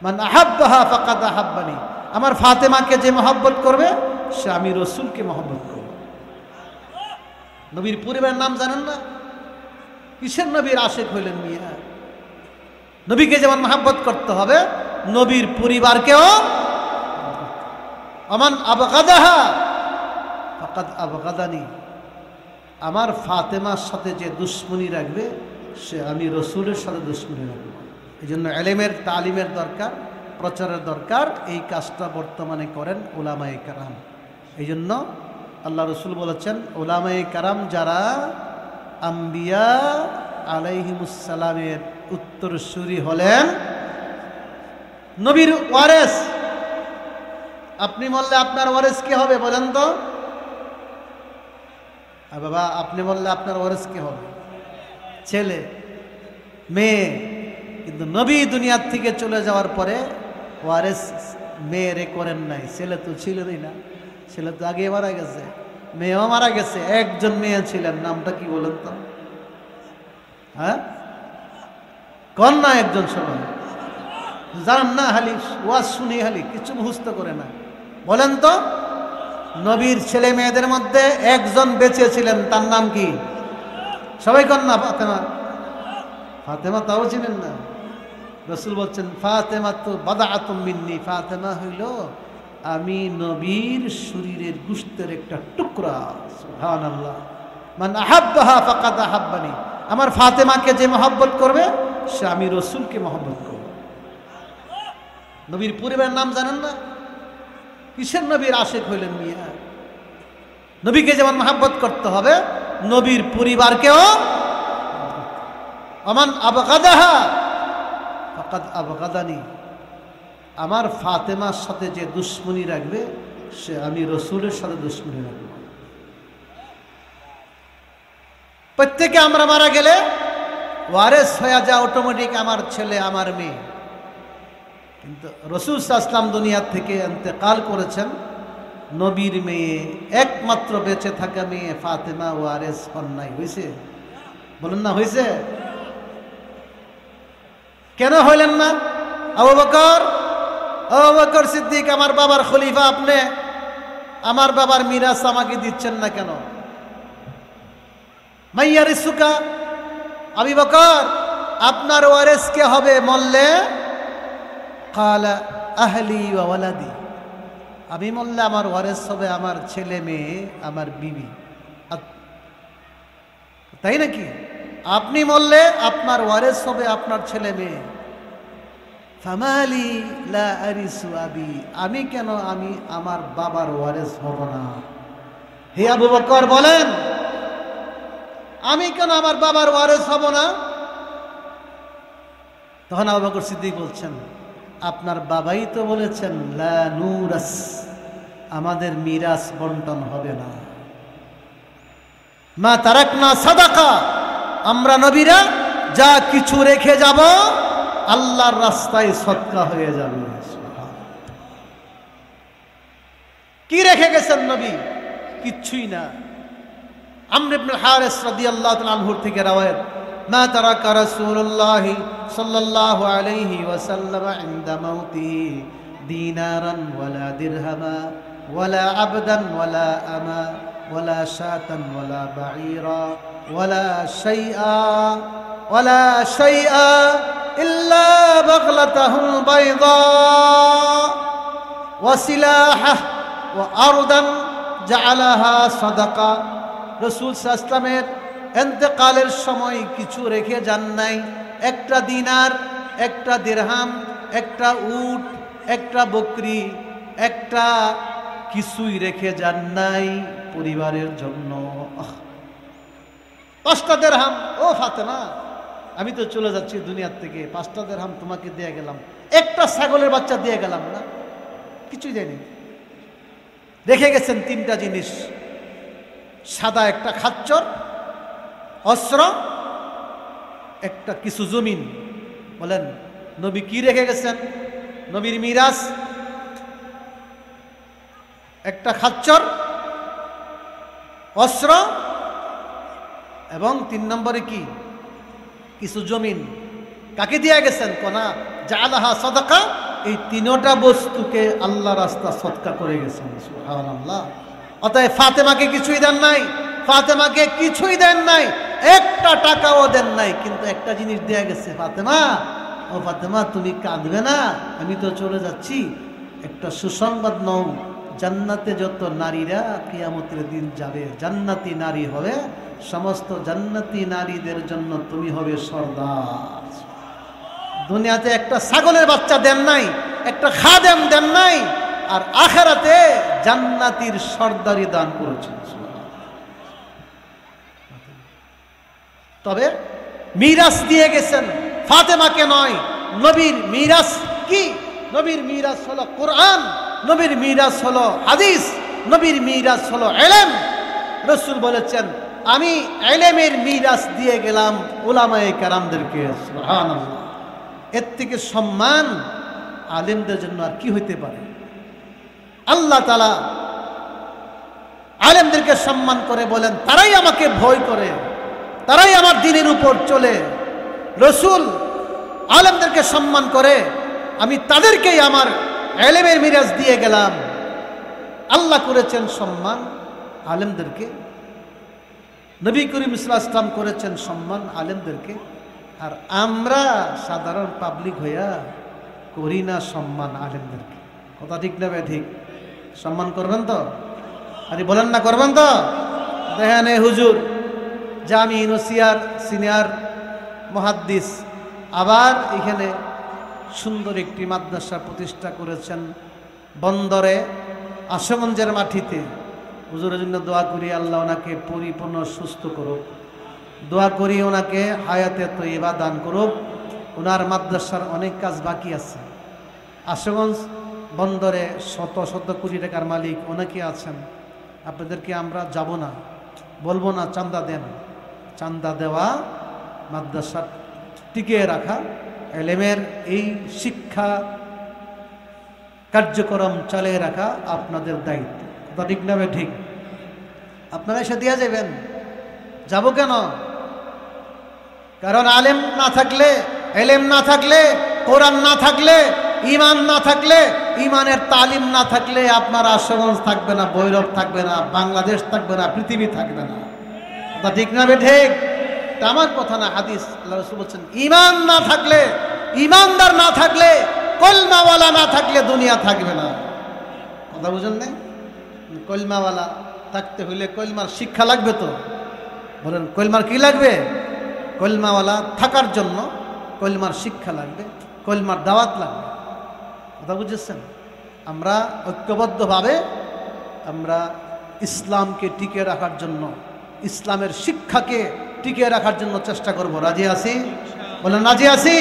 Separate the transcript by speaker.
Speaker 1: মান আহাব্বাহা ফাকাদ আহাব্বানি, আমার ফাতেমাকে যে মহব্বত করবে সে আমি রসুলকে মহব্বত করব। নবীর পরিবারের নাম জানেন না? কিসের নবীর আশিক হইলেন মিয়া? নবীকে যেমন মহব্বত করতে হবে নবীর পরিবারকেও। আমান আবগাদাহা ফাকাদ আবগাদানি, আমার ফাতেমার সাথে যে দুশ্মনী রাখবে সে আমি রসুলের সাথে দুশ্মনী রাখবো। এই জন্য এলেমের তালিমের দরকার, প্রচারের দরকার। এই কাজটা বর্তমানে করেন উলামায়ে কেরাম। এই জন্য আল্লাহ রসুল বলেছেন উলামায়ে কেরাম যারা আম্বিয়া আলাইহিমুসসালামের উত্তরসূরি হলেন, নবীর ওয়ারেস। আপনি বললে আপনার ওয়ারেস কি হবে বলেন তো? বাবা আপনি বললে আপনার ওয়ারেস কি হবে? ছেলে, মেয়ে। কিন্তু নবী দুনিয়ার থেকে চলে যাওয়ার পরে ওয়ারেস মেয়েরে করেন নাই। ছেলে তো ছিলেনই না, ছেলে তো আগে মারা গেছে, মেয়েও মারা গেছে। একজন মেয়ে ছিলেন, নামটা কি বলেন তো? হ্যাঁ কন্যা একজন, সবাই জান না, হালি ওয়াজ শুনি, হালি কিছু মুখস্থ করে না। বলেন তো নবীর ছেলে মেয়েদের মধ্যে একজন বেঁচে ছিলেন, তার নাম কি? সবাই কন্যা। ফাতেমা, ফাতেমা তাও ছিলেন না। রসুল বলছেন ফাতেমা তো বাদাআতুম মিন্নি, ফাতেমা হইল আমি নবীর শরীরের গোশতের একটা টুকরা। সুবহানাল্লাহ। মান আহাব্বাহা ফাকাদ আহাব্বানি, আমার ফাতেমাকে যে মহব্বত করবে সে আমি রসুলকে মহব্বত করব। নবীর পরিবারের নাম জানেন না? কিসের নবীর আশিক হইলেন মিয়া? নবীকে যেমন মহব্বত করতে হবে নবীর পরিবারকেও। আমান আবগাদাহা ফাকাদ আবগাদানি, আমার ফাতেমার সাথে যে দুশ্মনী রাখবে সে আমি রসুলের সাথে দুশ্মনী রাখব। প্রত্যেকে আমরা মারা গেলে ওয়ারেস হয়ে যা অটোমেটিক আমার ছেলে, আমার মেয়ে। কিন্তু রাসূল সাল্লাল্লাহু আলাইহি ওয়াসাল্লাম দুনিয়া থেকে ইন্তেকাল করেছেন, নবীর মেয়ে, একমাত্র বেঁচে থাকা মেয়ে ফাতেমা ওয়ারেস হন নাই। হয়েছে? বলেন না হয়েছে? কেন হইলেন না? আবু বকর সিদ্দিক আমার বাবার খলিফা, আপনি আমার বাবার মিরাস আমাকে দিচ্ছেন না কেন? মাইয়ারিসুকা, আবু বকর আপনার ওয়ারিস কে হবে মরলে? কালা আহলি ওয়া ওয়ালাদি, আমি মরলে আমার ওয়ারিস হবে আমার ছেলে মেয়ে, আমার বিবি। তাই নাকি? আপনি মরলে আপনার ওয়ারিস হবে আপনার ছেলে মেয়ে। ফামালি লা আরিসু আবি, আমি কেন আমি আমার বাবার ওয়ারিস হব না? হে আবু বকর বলেন আমি কেন আমার বাবার ওয়ারিস হব না? তখন আবু বকর সিদ্দিক বলছেন আপনার বাবাই তো বলেছেন লা নুরাস, আমাদের মিরাস বন্টন হবে না। মা তারাকনা সাদাকা, আমরা নবীরা যা কিছু রেখে যাব আল্লাহর রাস্তায় সদকা হয়ে যাবে। কি রেখে গেছেন নবী? কিচ্ছুই না। আমর ইবনে হারিস রাদিয়াল্লাহু তাআলা আনহু থেকে রওয়ায়াত, মা তারাকা রাসূলুল্লাহ সাল্লাল্লাহু আলাইহি ওয়াসাল্লাম ইনদা মাউতিহি দিনারান ওয়ালা দিরহামা ওয়ালা আবদান ওয়ালা আমা ওয়ালা শাতান ওয়ালা বাঈরা ওয়ালা শাইআ ইল্লা বাগলাতাহুল বাইদা ওয়া সিলাহা ওয়া আরদান জাআলাহা সাদাকা। রাসূল সাল্লাল্লাহু আলাইহি ওয়াসাল্লামের ইন্তেকালের সময় কিছু রেখে যান নাই। একটা দিনার, একটা দিরহাম, একটা উট, একটা বকরি, একটা কিছুই রেখে যান নাই পরিবারের জন্য। 5টা দিরহাম, ও ফাতেমা আমি তো চলে যাচ্ছি দুনিয়ার থেকে, 5টা দিরহাম তোমাকে দিয়ে গেলাম, একটা ছাগলের বাচ্চা দিয়ে গেলাম না, কিছুই দেয়নি। রেখে গেছেন 3টা জিনিস, সাদা একটা খাচ্চর, অস্ত্র, একটা কিছু জমিন। বলেন নবী কি রেখে গেছেন? নবীর মিরাস একটা খাচ্চর, অস্ত্র এবং 3 নম্বরে কি? কিছু জমিন। কাকে দিয়ে গেছেন? কোনা জাআলাহা সাদাকা এই তিনটা বস্তুকে আল্লাহ রাস্তা সদকা করে গেছেন। সুবহানাল্লাহ। অতএব ফাতেমাকে কিছুই দেন নাই, ফাতেমাকে কিছুই দেন নাই, একটা টাকাও দেন নাই, কিন্তু একটা জিনিস দেয়া গেছে, ফাতেমা, ও ফাতেমা তুমি কাঁদবে না, আমি তো চলে যাচ্ছি, একটা সুসংবাদ নাও, জান্নাতে যত নারীরা কিয়ামতের দিন যাবে জান্নাতি নারী হবে, সমস্ত জান্নাতি নারীদের জন্য তুমি হবে সর্দার। দুনিয়াতে একটা ছাগলের বাচ্চা দেন নাই, একটা খাদেম দেন নাই, আর আখিরাতে জান্নাতীর সর্দারি দান করেছেন। তবে মিরাস দিয়ে গেছেন ফাতেমাকে নয়, নবীর মিরাস কি? নবীর মিরাস হলো কোরআন, নবীর মিরাস হলো হাদিস, নবীর মিরাস হলো ইলম। রাসূল বলেছেন আমি ইলমের মিরাস দিয়ে গেলাম উলামায়ে কেরামদেরকে। সুবহানাল্লাহ। এর থেকে সম্মান আলেমদের জন্য আর কি হইতে পারে? আল্লাহ তাআলা আলেমদেরকে সম্মান করে বলেন তারাই আমাকে ভয় করে, তারাই আমার দ্বীনের উপর চলে। রাসূল আলেমদেরকে সম্মান করে, আমি তাদেরকেই আমার ইলমের মিরাজ দিয়ে গেলাম। আল্লাহ করেছেন সম্মান আলেমদেরকে, নবী করিম সাল্লাল্লাহু আলাইহি ওয়াসাল্লাম করেছেন সম্মান আলেমদেরকে, আর আমরা সাধারণ পাবলিক হইয়া করি না সম্মান আলেমদেরকে। কথা ঠিক না বে ঠিক? সম্মান করবেন তো? আরে বলেন না করবেন তো? দেখেন এই হুজুর জামি ইউনিভার্সিটির সিনিয়র মুহাদ্দিস আবার এখানে সুন্দর একটি মাদ্রাসা প্রতিষ্ঠা করেছেন বন্দরে আশুগঞ্জের মাটিতে। হুজুরের জন্য দোয়া করি আল্লাহ ওনাকে পরিপূর্ণ সুস্থ করুক, দোয়া করি ওনাকে হায়াতে তয়্যিবা দান করুক। ওনার মাদ্রাসার অনেক কাজ বাকি আছে। আশুগঞ্জ বন্দরে শত শত কোটি টাকার মালিক অনেকে আছেন, আপনাদেরকে আমরা যাব না, বলবো না চান্দা দেন। চান্দা দেওয়া, মাদ্রাসা টিকিয়ে রাখা, ইলমের এই শিক্ষা কার্যক্রম চালিয়ে রাখা আপনাদের দায়িত্ব। কথা ঠিক না ঠিক? আপনারা এসে দিয়ে যাবেন, যাব কেন? কারণ আলেম না থাকলে, ইলম না থাকলে, কোরআন না থাকলে, ঈমান না থাকলে, ঈমানের তালিম না থাকলে আপনার আশুগঞ্জ থাকবে না, ভৈরব থাকবে না, বাংলাদেশ থাকবে না, পৃথিবী থাকবে না। কথা ঠিক না ঠিক? তা আমার কথা না, হাদিস। আল্লাহ রাসূল বলেছেন ঈমান না থাকলে, ঈমানদার না থাকলে, কলমাওয়ালা না থাকলে দুনিয়া থাকবে না। কথা বুঝেন না? কলমাওয়ালা থাকতে হইলে কলমার শিক্ষা লাগবে তো। বলেন কলমার কি লাগবে? কলমাওয়ালা থাকার জন্য কলমার শিক্ষা লাগবে, কলমার দাওয়াত লাগবে। কথা বুঝেছেন? আমরা ঐক্যবদ্ধভাবে আমরা ইসলামকে টিকিয়ে রাখার জন্য, ইসলামের শিক্ষাকে টিকিয়ে রাখার জন্য চেষ্টা করব। রাজি আছি? বলেন রাজি আছি?